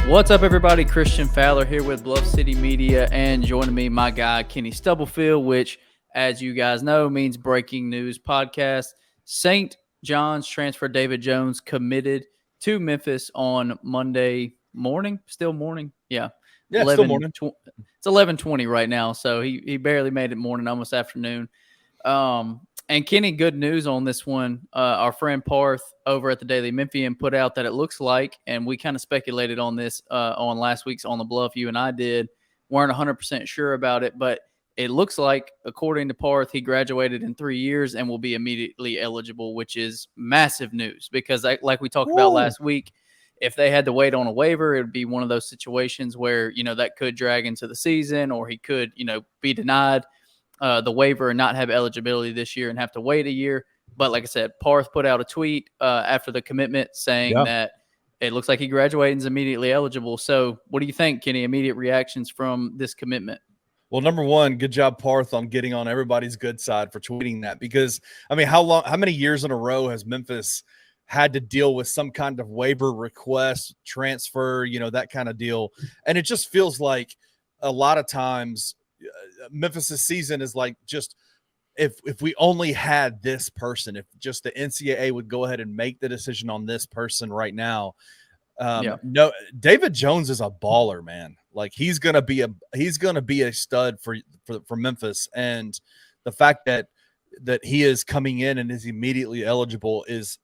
What's up, everybody? Christian Fowler here with Bluff City Media, and joining me, my guy, Kenny Stubblefield, which, as you guys know, means breaking news podcast. St. John's transfer David Jones committed to Memphis on Monday morning. Still morning? Yeah. Yeah, still morning. It's 11:20 right now, so he barely made it morning, almost afternoon. And Kenny, good news on this one. Our friend Parth over at the Daily Memphian put out that it looks like, and we kind of speculated on this on last week's On the Bluff, you and I did, weren't 100% sure about it, but it looks like, according to Parth, he graduated in 3 years and will be immediately eligible, which is massive news because, like we talked about last week, if they had to wait on a waiver, it would be one of those situations where, that could drag into the season, or he could, be denied the waiver and not have eligibility this year and have to wait a year. But like I said, Parth put out a tweet after the commitment saying that it looks like he graduated and is immediately eligible. So what do you think, Kenny? Immediate reactions from this commitment? Well, number one, good job, Parth, on getting on everybody's good side for tweeting that. Because, how many years in a row has Memphis had to deal with some kind of waiver request, transfer, that kind of deal? And it just feels like a lot of times Memphis' season is like, just if we only had this person, if just the NCAA would go ahead and make the decision on this person right now. No, David Jones is a baller, man. Like he's gonna be a stud for Memphis, and the fact that he is coming in and is immediately eligible is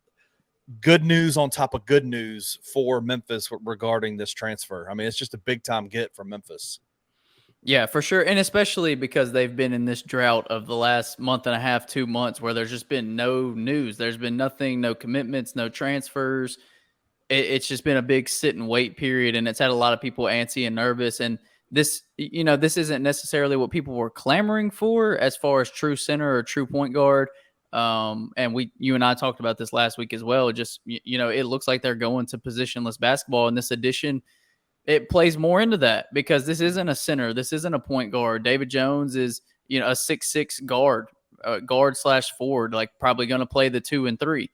good news on top of good news for Memphis regarding this transfer. It's just a big time get for Memphis. Yeah, for sure. And especially because they've been in this drought of the last month and a half, 2 months, where there's just been no news. There's been nothing, no commitments, no transfers. It's just been a big sit and wait period, and it's had a lot of people antsy and nervous. And this, this isn't necessarily what people were clamoring for as far as true center or true point guard. And you and I talked about this last week as well. Just, it looks like they're going to positionless basketball in this edition. It plays more into that because this isn't a center. This isn't a point guard. David Jones is, a 6'6" guard, guard/forward, like probably going to play the 2 and 3,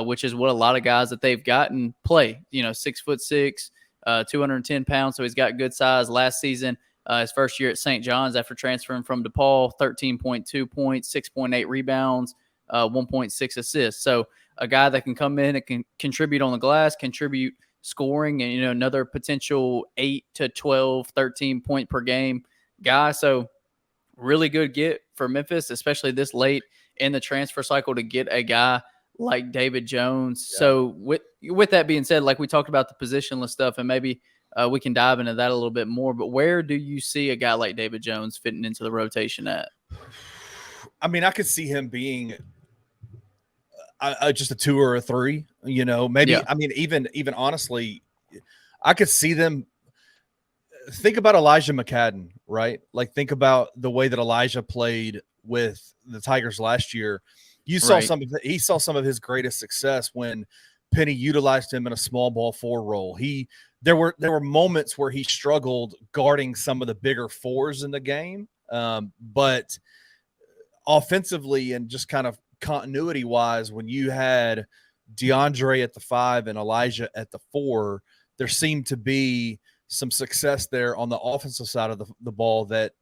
which is what a lot of guys that they've gotten play, 6'6", 210 pounds. So he's got good size. Last season, his first year at St. John's after transferring from DePaul, 13.2 points, 6.8 rebounds, 1.6 assists. So a guy that can come in and can contribute on the glass, contribute scoring, and another potential 8 to 12, 13 point per game guy. So really good get for Memphis, especially this late in the transfer cycle, to get a guy like David Jones. Yeah. So with that being said, like we talked about the positionless stuff, and maybe we can dive into that a little bit more, but where do you see a guy like David Jones fitting into the rotation at? I could see him being just a 2 or a 3, maybe. Yeah. Even honestly, I could see them. Think about Elijah McCadden, right? Like think about the way that Elijah played with the Tigers last year. You saw he saw some of his greatest success when Penny utilized him in a small ball 4 role. There were moments where he struggled guarding some of the bigger 4s in the game, but offensively and just kind of continuity wise, when you had DeAndre at the 5 and Elijah at the 4, there seemed to be some success there on the offensive side of the ball that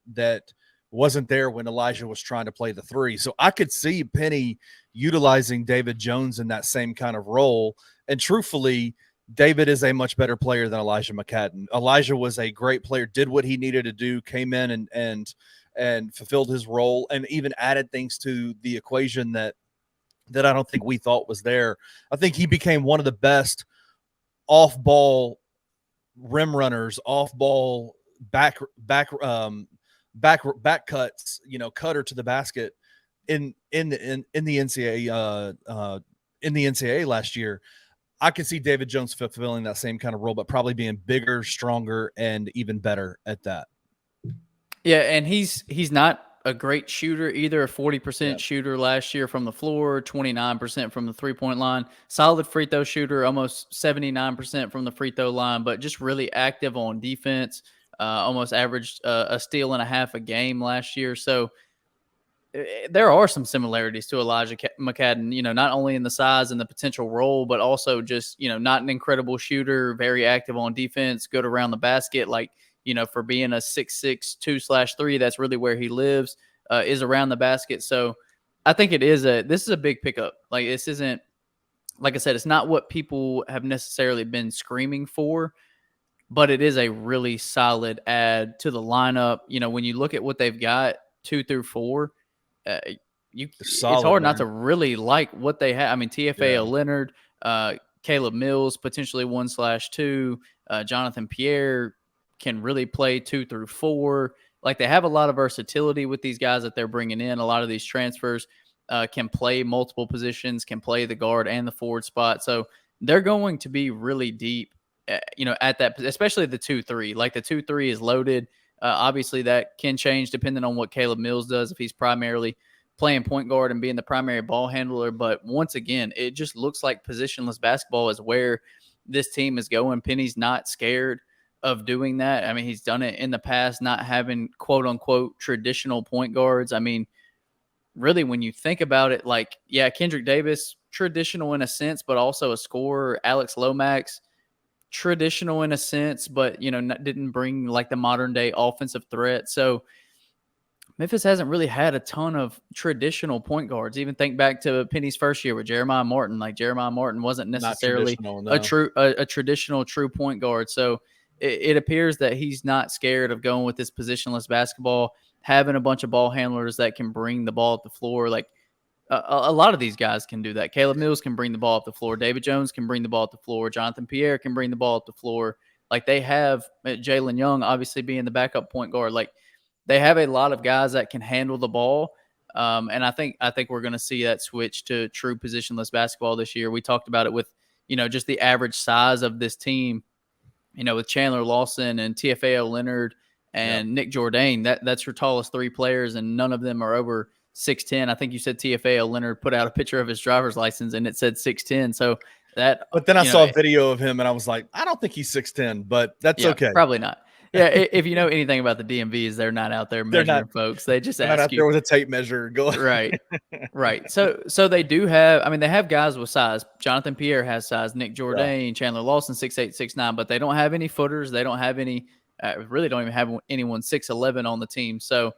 wasn't there when Elijah was trying to play the 3. So I could see Penny utilizing David Jones in that same kind of role. And truthfully, David is a much better player than Elijah McCadden. Elijah was a great player, did what he needed to do, came in and fulfilled his role, and even added things to the equation that I don't think we thought was there. I think he became one of the best off-ball rim runners, off-ball back cuts, cutter to the basket in the NCAA last year. I could see David Jones fulfilling that same kind of role, but probably being bigger, stronger, and even better at that. Yeah, and he's not a great shooter either. A 40% shooter last year from the floor, 29% from the three-point line. Solid free throw shooter, almost 79% from the free throw line, but just really active on defense. Almost averaged a steal and a half a game last year. So there are some similarities to Elijah McCadden, not only in the size and the potential role, but also just, not an incredible shooter, very active on defense, good around the basket. Like, for being a 6'6", 2/3, that's really where he lives, is around the basket. So I think this is a big pickup. Like, this isn't, like I said, it's not what people have necessarily been screaming for, but it is a really solid add to the lineup. When you look at what they've got 2 through 4, it's hard not to really like what they have. I mean, TFA Leonard, Caleb Mills, potentially 1/2, Jonathan Pierre can really play 2 through 4. Like, they have a lot of versatility with these guys that they're bringing in. A lot of these transfers can play multiple positions, can play the guard and the forward spot. So they're going to be really deep, at that, especially the 2-3. Like, the 2-3 is loaded. Obviously, that can change depending on what Caleb Mills does, if he's primarily playing point guard and being the primary ball handler. But once again, it just looks like positionless basketball is where this team is going. Penny's not scared of doing that. I mean, he's done it in the past, not having quote unquote traditional point guards. I mean, really, when you think about it, like, yeah, Kendrick Davis, traditional in a sense, but also a scorer. Alex Lomax, traditional in a sense, but, didn't bring like the modern day offensive threat. So Memphis hasn't really had a ton of traditional point guards. Even think back to Penny's first year with Jeremiah Martin. Like, Jeremiah Martin wasn't necessarily a traditional true point guard. So it appears that he's not scared of going with this positionless basketball, having a bunch of ball handlers that can bring the ball up the floor. Like, a lot of these guys can do that. Caleb Mills can bring the ball up the floor. David Jones can bring the ball up the floor. Jonathan Pierre can bring the ball up the floor. Like, they have Jalen Young obviously being the backup point guard. Like, they have a lot of guys that can handle the ball. And I think we're going to see that switch to true positionless basketball this year. We talked about it with, just the average size of this team, with Chandler Lawson and TFAO Leonard and Nick Jourdain. That's your tallest 3 players, and none of them are over 6'10". I think you said TFAO Leonard put out a picture of his driver's license and it said 6'10". So that, but then I saw a video of him and I was like, I don't think he's 6'10", but that's okay. Probably not. Yeah, if you know anything about the DMVs, they're not out there measuring folks. They just ask you. There with a tape measure going. Right. So they do have. I mean, they have guys with size. Jonathan Pierre has size. Nick Jourdain, Chandler Lawson, 6'8", 6'9", but they don't have any footers. They don't have any. Really, don't even have anyone 6'11" on the team. So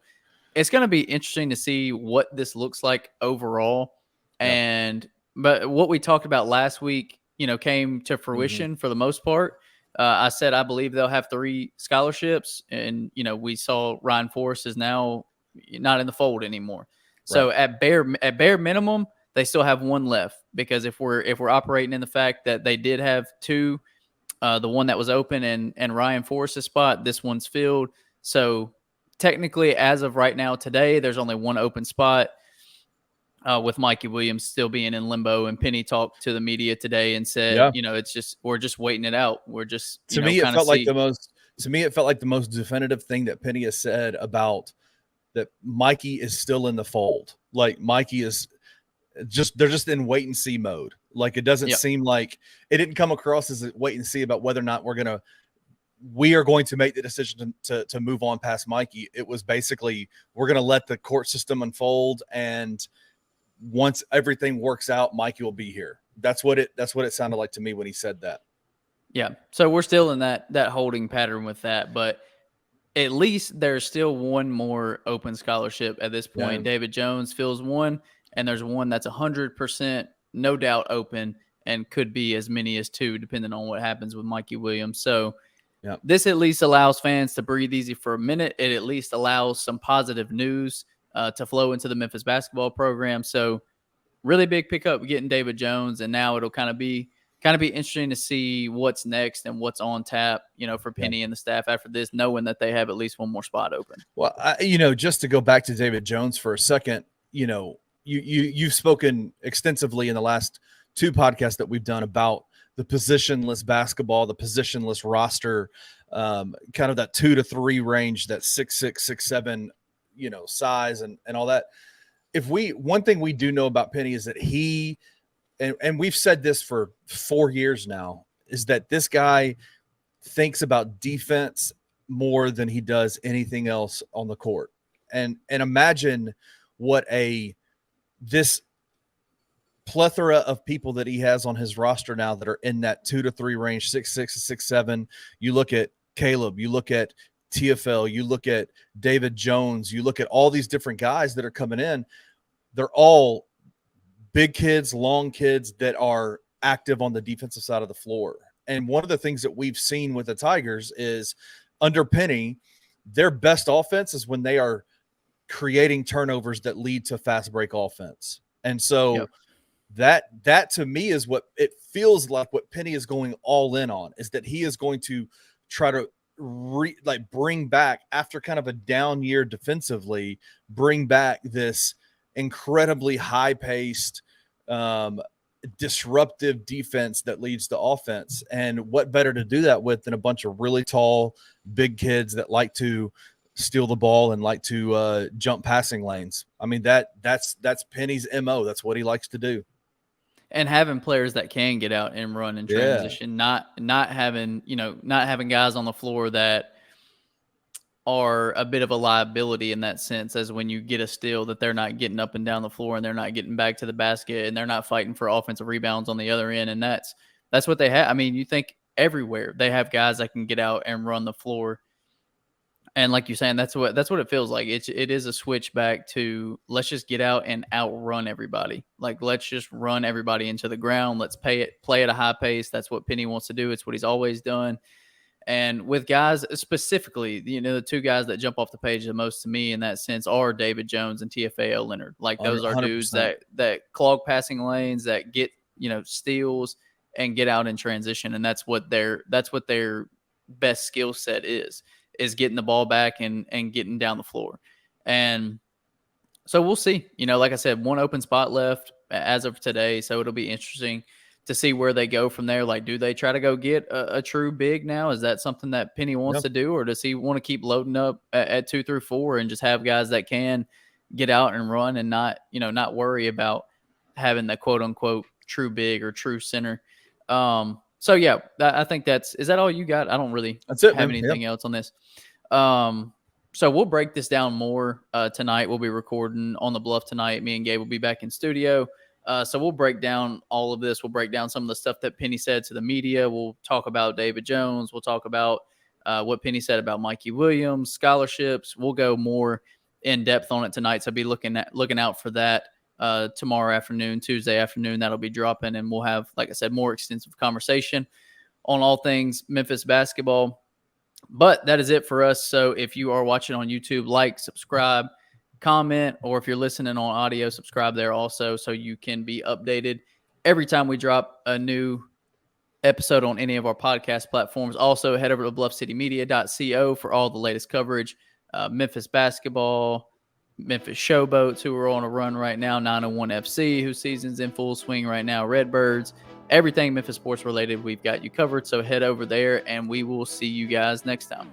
it's going to be interesting to see what this looks like overall. But what we talked about last week, came to fruition for the most part. I said I believe they'll have 3 scholarships, and we saw Ryan Forrest is now not in the fold anymore. So at bare minimum, they still have 1 left, because if we're operating in the fact that they did have 2, the one that was open and Ryan Forrest's spot, this one's filled. So technically, as of right now today, there's only 1 open spot. With Mikey Williams still being in limbo, and Penny talked to the media today and said, it's just, we're just waiting it out. We're just, to me, it felt like the most definitive thing that Penny has said about that. Mikey is still in the fold. Like, Mikey is they're just in wait and see mode. Like, it doesn't seem like, it didn't come across as a wait and see about whether or not we are going to make the decision to move on past Mikey. It was basically, we're going to let the court system unfold, and once everything works out, Mikey will be here. That's what it sounded like to me when he said that. Yeah. So we're still in that holding pattern with that, but at least there's still 1 more open scholarship at this point. Yeah. David Jones fills 1, and there's 1 that's 100% no doubt open, and could be as many as 2 depending on what happens with Mikey Williams. So this at least allows fans to breathe easy for a minute. It at least allows some positive news to flow into the Memphis basketball program. So really big pickup getting David Jones, and now it'll kind of be interesting to see what's next and what's on tap, for Penny and the staff after this, knowing that they have at least 1 more spot open. Well, just to go back to David Jones for a second, you've spoken extensively in the last 2 podcasts that we've done about the positionless basketball, the positionless roster, kind of that 2 to 3 range, that 6'6", 6'7", size and all that. One thing we do know about Penny is that he, and we've said this for 4 years now, is that this guy thinks about defense more than he does anything else on the court. And imagine this plethora of people that he has on his roster now that are in that 2 to 3 range, 6'6" to 6'7". You look at Caleb, you look at TFL, you look at David Jones, you look at all these different guys that are coming in. They're all big kids, long kids that are active on the defensive side of the floor. And one of the things that we've seen with the Tigers is under Penny, their best offense is when they are creating turnovers that lead to fast break offense. And so that to me is what it feels like what Penny is going all in on, is that he is going to try to bring back, after kind of a down year defensively, bring back this incredibly high-paced, disruptive defense that leads to offense. And what better to do that with than a bunch of really tall, big kids that like to steal the ball and like to jump passing lanes. I mean, that's Penny's MO. That's what he likes to do. And having players that can get out and run and transition, not having guys on the floor that are a bit of a liability in that sense, as when you get a steal that they're not getting up and down the floor and they're not getting back to the basket and they're not fighting for offensive rebounds on the other end. And that's what they have. I mean, you think everywhere they have guys that can get out and run the floor. And like you're saying, that's what it feels like. It is a switch back to, let's just get out and outrun everybody. Like, let's just run everybody into the ground. Let's play at a high pace. That's what Penny wants to do. It's what he's always done. And with guys specifically, the two guys that jump off the page the most to me in that sense are David Jones and TFAO Leonard. Like, those are 100%. Dudes that clog passing lanes, that get, steals and get out in transition. And that's what their best skill set is getting the ball back and getting down the floor. And so we'll see. Like I said, one open spot left as of today, so it'll be interesting to see where they go from there. Like, do they try to go get a true big now? Is that something that Penny wants to do, or does he want to keep loading up at 2 through 4 and just have guys that can get out and run and not worry about having the quote unquote true big or true center? So yeah, I think is that all you got? I don't really have anything else on this. So we'll break this down more tonight. We'll be recording on the Bluff tonight. Me and Gabe will be back in studio. So we'll break down all of this. We'll break down some of the stuff that Penny said to the media. We'll talk about David Jones. We'll talk about what Penny said about Mikey Williams, scholarships. We'll go more in depth on it tonight. So be looking out for that. Tomorrow afternoon, Tuesday afternoon, that'll be dropping, and we'll have, like I said, more extensive conversation on all things Memphis basketball. But that is it for us. So if you are watching on YouTube, like, subscribe, comment, or if you're listening on audio, subscribe there also, so you can be updated every time we drop a new episode on any of our podcast platforms. Also, head over to bluffcitymedia.co for all the latest coverage. Memphis basketball, Memphis Showboats, who are on a run right now, 901 FC, whose season's in full swing right now, Redbirds, everything Memphis sports related, we've got you covered. So head over there, and we will see you guys next time.